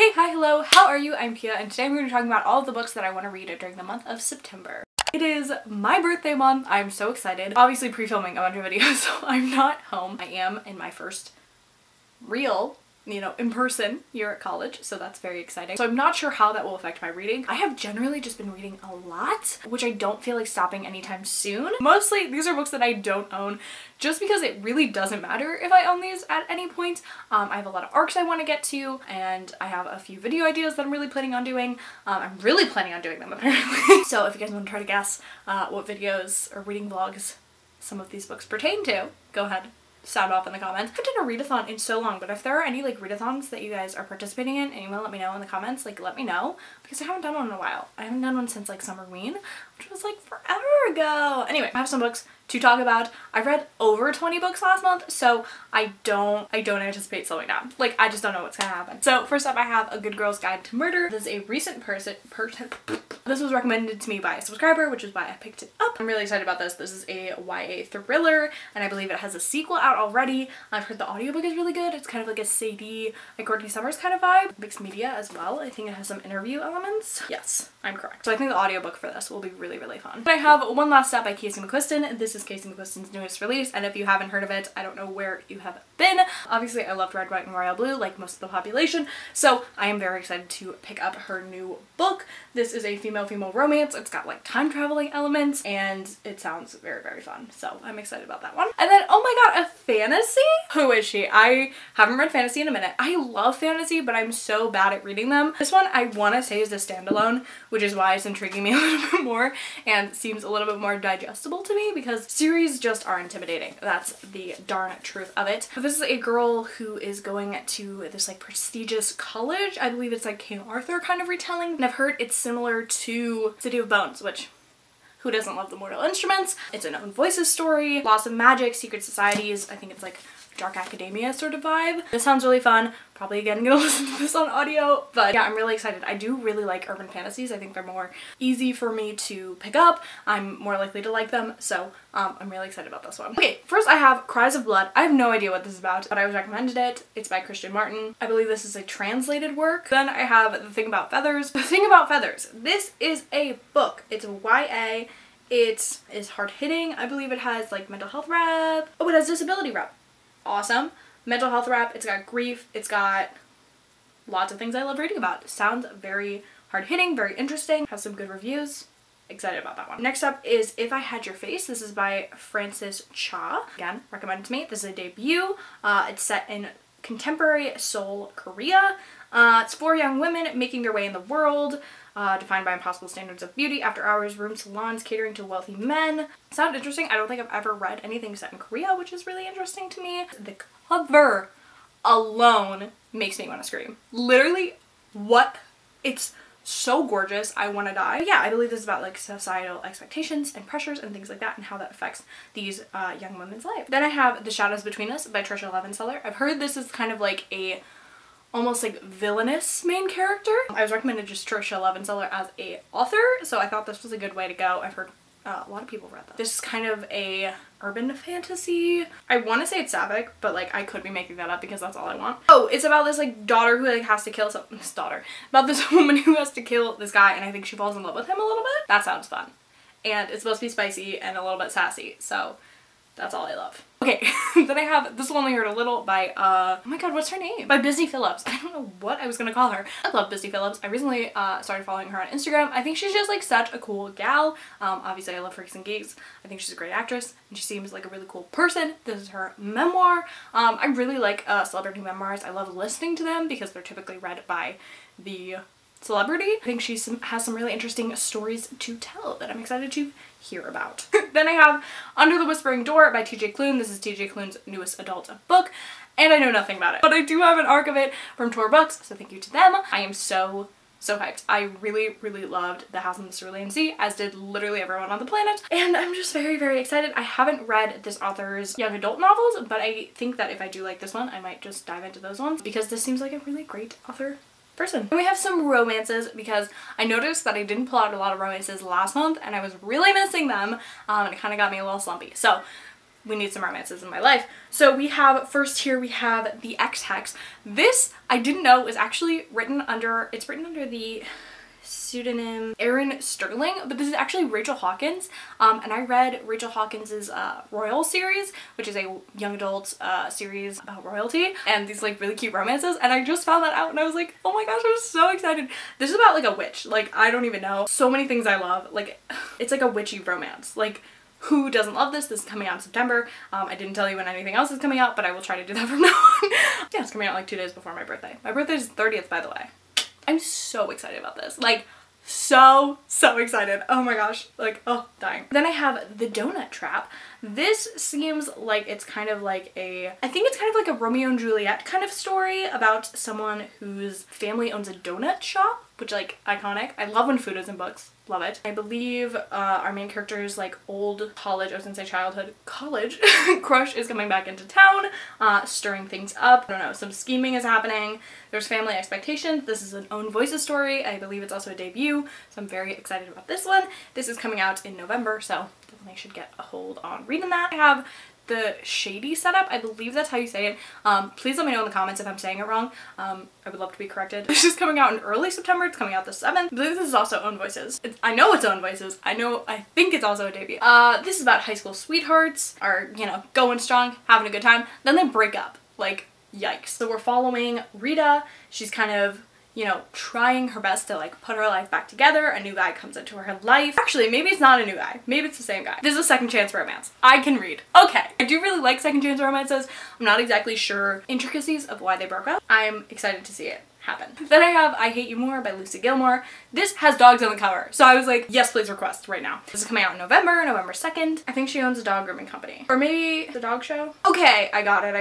Hey, hi, hello, how are you? I'm Pia, and today I'm going to be talking about all of the books that I want to read during the month of September. It is my birthday month. I'm so excited. Obviously pre-filming a bunch of videos, so I'm not home. I am in my first real, in person year at college, so that's very exciting. So I'm not sure how that will affect my reading. I have generally just been reading a lot, which I don't feel like stopping anytime soon. Mostly these are books that I don't own just because it really doesn't matter if I own these at any point. I have a lot of arcs I want to get to, and I have a few video ideas that I'm really planning on doing. I'm really planning on doing them apparently. So if you guys want to try to guess what videos or reading vlogs some of these books pertain to, go ahead. Sound off in the comments. I haven't done a readathon in so long, but if there are any readathons that you guys are participating in and you want to let me know in the comments, let me know, because I haven't done one in a while. I haven't done one since Summerween, which was forever ago. Anyway, I have some books to talk about. I read over 20 books last month, so I don't anticipate slowing down. I just don't know what's gonna happen. So first up, I have A Good Girl's Guide to Murder. This is a recent This was recommended to me by a subscriber, which is why I picked it up. I'm really excited about this. This is a YA thriller, and I believe it has a sequel out already. I've heard the audiobook is really good. It's kind of like a Sadie, Courtney Summers kind of vibe. Mixed media as well. I think it has some interview elements. Yes, I'm correct. So I think the audiobook for this will be really, really fun. I have One Last Step by Casey McQuiston. This is Casey McQuiston's newest release, and if you haven't heard of it, I don't know where you have been. Obviously, I loved Red, White, and Royal Blue like most of the population, so I am very excited to pick up her new book. This is a female-female romance. It's got time traveling elements, and it sounds very, very fun, so I'm excited about that one. And then, oh my god, a fantasy? Who is she? I haven't read fantasy in a minute. I love fantasy, but I'm so bad at reading them. This one I want to say is a standalone, which is why it's intriguing me a little bit more and seems a little bit more digestible to me, because series just are intimidating. That's the darn truth of it. This is a girl who is going to this prestigious college. I believe it's King Arthur kind of retelling, and I've heard it's similar to City of Bones, which who doesn't love the Mortal Instruments? It's an own voices story, lots of magic, secret societies. I think it's dark academia sort of vibe. This sounds really fun. Probably again gonna listen to this on audio, but yeah, I'm really excited. I do really like urban fantasies. I think they're more easy for me to pick up. I'm more likely to like them, so I'm really excited about this one. Okay, first I have Cries of Blood. I have no idea what this is about, but I was recommended it. It's by Christian Martin. I believe this is a translated work. Then I have The Thing About Feathers. The Thing About Feathers. This is a book. It's a YA. It is hard-hitting. I believe it has mental health rep. Oh, it has disability rep. Awesome. Mental health rep. It's got grief. It's got lots of things I love reading about. It sounds very hard-hitting, very interesting. Has some good reviews. Excited about that one. Next up is If I Had Your Face. This is by Frances Cha. Again, recommended to me. This is a debut. It's set in contemporary Seoul, Korea. It's 4 young women making their way in the world, defined by impossible standards of beauty, after hours, room salons catering to wealthy men. Sounds interesting. I don't think I've ever read anything set in Korea, which is really interesting to me. The cover alone makes me want to scream. Literally, what? It's so gorgeous. I want to die. But yeah, I believe this is about societal expectations and pressures and things like that, and how that affects these young women's life. Then I have The Shadows Between Us by Trisha Levenseller. I've heard this is kind of a almost villainous main character. I was recommended just Trisha Levenseller as a author, so I thought this was a good way to go. I've heard a lot of people read that. This is kind of a urban fantasy. I want to say it's sapphic, but I could be making that up because that's all I want. Oh, it's about this daughter who has to kill about this woman who has to kill this guy, and I think she falls in love with him a little bit. That sounds fun. And it's supposed to be spicy and a little bit sassy, so that's all I love. Okay, then I have This Will Only Hurt a Little by, oh my god, what's her name? By Busy Phillips. I don't know what I was gonna call her. I love Busy Phillips. I recently started following her on Instagram. I think she's just such a cool gal. Obviously I love Freaks and Geeks. I think she's a great actress, and she seems like a really cool person. This is her memoir. I really like celebrity memoirs. I love listening to them because they're typically read by the celebrity. I think she has some really interesting stories to tell that I'm excited to hear about. Then I have Under the Whispering Door by TJ Klune. This is TJ Klune's newest adult book, and I know nothing about it, but I do have an arc of it from Tor Books, so thank you to them. I am so hyped. I really, really loved The House on the Cerulean Sea, as did literally everyone on the planet, and I'm just very, very excited. I haven't read this author's young adult novels, but I think that if I do like this one, I might just dive into those ones, because this seems like a really great author person. And we have some romances, because I noticed that I didn't pull out a lot of romances last month, and I was really missing them, and it kind of got me a little slumpy. So we need some romances in my life. So we have, first here we have The X-Hex. This, I didn't know, is actually written under, it's written under the pseudonym Erin Sterling, but this is actually Rachel Hawkins, and I read Rachel Hawkins's Royal series, which is a young adult series about royalty, and these like really cute romances, and I just found that out and I was like, oh my gosh, I'm so excited. This is about like a witch, like I don't even know. So many things I love, like it's like a witchy romance. Like who doesn't love this? This is coming out in September. I didn't tell you when anything else is coming out, but I will try to do that from now on. Yeah, it's coming out like 2 days before my birthday. My birthday is 30th, by the way. I'm so excited about this. Like, so excited. Oh my gosh. Like, oh, dying. Then I have The Donut Trap. This seems like it's kind of like a, I think it's kind of like a Romeo and Juliet kind of story about someone whose family owns a donut shop, which like iconic. I love when food is in books. Love it. I believe our main character's like old college, I was gonna say childhood, college crush is coming back into town, stirring things up. I don't know, some scheming is happening. There's family expectations. This is an Own Voices story. I believe it's also a debut, so I'm very excited about this one. This is coming out in November, so definitely should get a hold on reading that. I have The Shady Setup. I believe that's how you say it. Please let me know in the comments if I'm saying it wrong. I would love to be corrected. This is coming out in early September. It's coming out the 7th. I believe this is also Own Voices. I know it's Own Voices. I think it's also a debut. This is about high school sweethearts are, you know, going strong, having a good time. Then they break up. Like, yikes. So we're following Rita. She's kind of, you know, trying her best to like put her life back together. A new guy comes into her life. Actually, maybe it's not a new guy. Maybe it's the same guy. This is a second chance romance. I can read. Okay. I do really like second chance romances. I'm not exactly sure intricacies of why they broke up. I'm excited to see it happen. Then I have I Hate You More by Lucy Gilmore. This has dogs on the cover. So I was like, yes, please request right now. This is coming out in November 2nd. I think she owns a dog grooming company. Or maybe the dog show? Okay, I got it.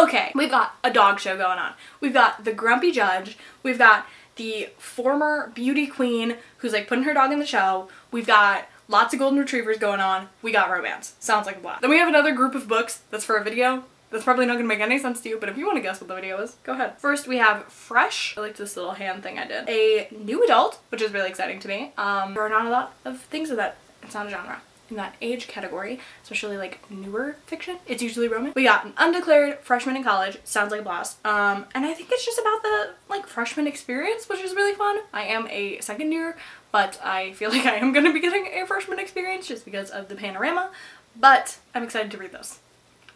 Okay, we've got a dog show going on. We've got the grumpy judge. We've got the former beauty queen who's like putting her dog in the show. We've got lots of golden retrievers going on. We got romance. Sounds like a blast. Then we have another group of books that's for a video. That's probably not gonna make any sense to you, but if you want to guess what the video is, go ahead. First, we have Fresh. I liked this little hand thing I did. A new adult, which is really exciting to me. There are not a lot of things of that. It's not a genre. In that age category, especially like newer fiction, it's usually romance. We got an undeclared freshman in college. Sounds like a blast. And I think it's just about the like freshman experience, which is really fun. I am a second year, but I feel like I am gonna be getting a freshman experience just because of the panorama, but I'm excited to read those.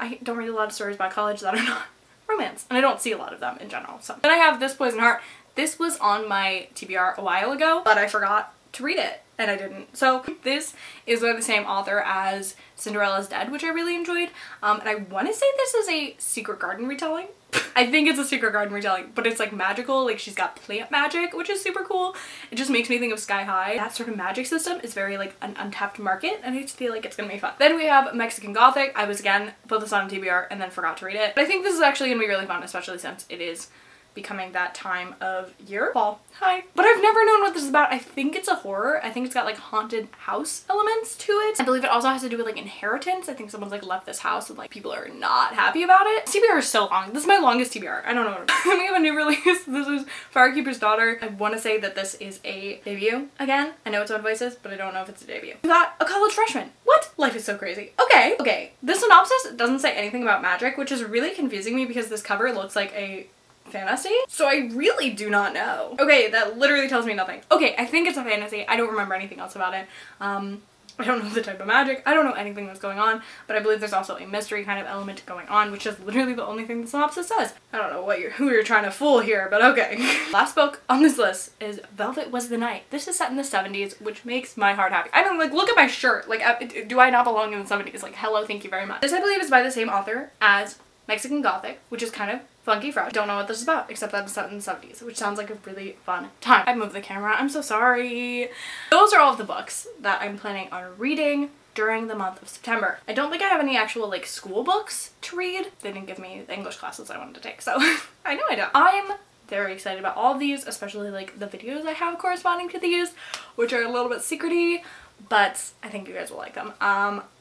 I don't read a lot of stories about college that are not romance, and I don't see a lot of them in general. So then I have This Poison Heart. This was on my TBR a while ago, but I forgot to read it, and I didn't. So this is by the same author as Cinderella's Dead, which I really enjoyed. And I want to say this is a Secret Garden retelling. I think it's a Secret Garden retelling, but it's like magical. Like she's got plant magic, which is super cool. It just makes me think of Sky High. That sort of magic system is very like an untapped market, and I just feel like it's gonna be fun. Then we have Mexican Gothic. I was again put this on TBR and then forgot to read it. But I think this is actually gonna be really fun, especially since it is becoming that time of year. Fall. Hi. But I've never known what this is about. I think it's a horror. I think it's got like haunted house elements to it. I believe it also has to do with like inheritance. I think someone's like left this house and like people are not happy about it. TBR is so long. This is my longest TBR. I don't know what we have a new release. This is Firekeeper's Daughter. I want to say that this is a debut again. I know it's Own Voices, but I don't know if it's a debut. We got a college freshman. What? Life is so crazy. Okay. This synopsis doesn't say anything about magic, which is really confusing me because this cover looks like a fantasy, so I really do not know. Okay, that literally tells me nothing. Okay, I think it's a fantasy. I don't remember anything else about it. I don't know the type of magic. I don't know anything that's going on, but I believe there's also a mystery kind of element going on, which is literally the only thing the synopsis says. I don't know who you're trying to fool here, but okay. Last book on this list is Velvet Was the Night. This is set in the 70s, which makes my heart happy. I mean, like, look at my shirt. Like, do I not belong in the 70s? Like, hello, thank you very much. This, I believe, is by the same author as Mexican Gothic, which is kind of funky fresh. Don't know what this is about, except that it's set in the 70s, which sounds like a really fun time. I moved the camera. I'm so sorry. Those are all of the books that I'm planning on reading during the month of September. I don't think I have any actual like school books to read. They didn't give me the English classes I wanted to take, so I know I don't. I'm very excited about all of these, especially like the videos I have corresponding to these, which are a little bit secrety, but I think you guys will like them.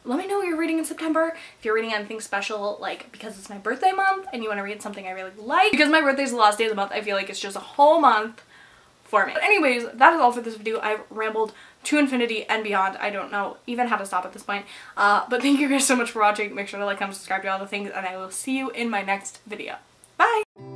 Let me know what you're reading in September. If you're reading anything special, like because it's my birthday month and you want to read something I really like. Because my birthday is the last day of the month, I feel like it's just a whole month for me. But anyways, that is all for this video. I've rambled to infinity and beyond. I don't know even how to stop at this point. But thank you guys so much for watching. Make sure to like, comment, subscribe, do all the things, and I will see you in my next video. Bye!